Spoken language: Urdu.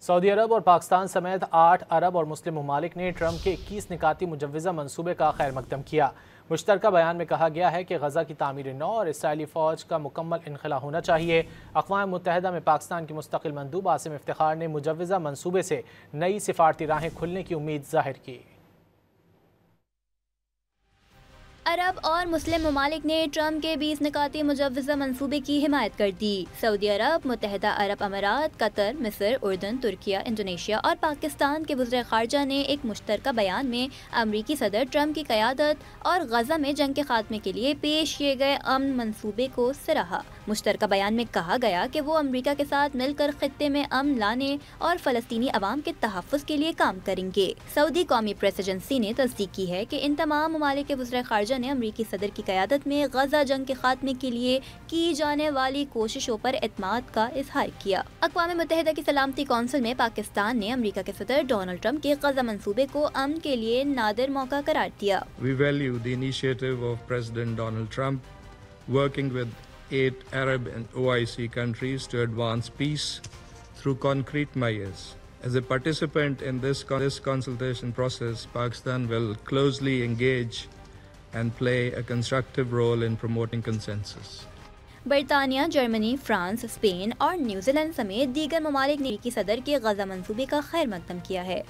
سعودی عرب اور پاکستان سمیت 8 عرب اور مسلم ممالک نے ٹرمپ کے 21 نکاتی مجوزہ منصوبے کا خیر مقدم کیا۔ مشترکہ بیان میں کہا گیا ہے کہ غزہ کی تعمیر نو اور اسرائیلی فوج کا مکمل انخلا ہونا چاہیے۔ اقوام متحدہ میں پاکستان کے مستقل مندوب عاصم افتخار نے مجوزہ منصوبے سے نئی سفارتی راہیں کھلنے کی امید ظاہر کی۔ عرب اور مسلم ممالک نے ٹرمپ کے 20 نکاتی مجوزہ منصوبے کی حمایت کر دی۔ سعودی عرب، متحدہ عرب امارات، قطر، مصر، اردن، ترکیہ، انڈونیشیا اور پاکستان کے وزراء خارجہ نے ایک مشترکہ بیان میں امریکی صدر ٹرمپ کی قیادت اور غزہ میں جنگ کے خاتمے کے لیے پیش کیے گئے امن منصوبے کو سراہا۔ مشترکہ بیان میں کہا گیا کہ وہ امریکہ کے ساتھ مل کر خطے میں امن لانے اور فلسطینی عوام کے تحفظ کے لیے کام کریں گے۔ سعودی قومی پریس ایجنسی نے تصدیق کی ہے کہ ان تمام ممالک کے وزراء خارجہ نے امریکی صدر کی قیادت میں غزہ جنگ کے خاتمے کے لیے کی جانے والی کوششوں پر اعتماد کا اظہار کیا۔ اقوام متحدہ کی سلامتی کونسل میں پاکستان نے امریکہ کے صدر ڈونلڈ ٹرمپ کے غزہ منصوبے کو امن کے لیے نادر موقع قرار دیا۔ We value the initiative of President Donald Trump working with 8 Arab and OIC countries to advance peace through concrete measures. As a participant in this consultation process, Pakistan will closely engage and play a constructive role in promoting consensus. برطانیہ، جرمنی، فرانس، اسپین اور نیوزی لینڈ سمیت دیگر ممالک نے امریکی صدر کے غزہ منصوبے کا خیر مقدم کیا ہے۔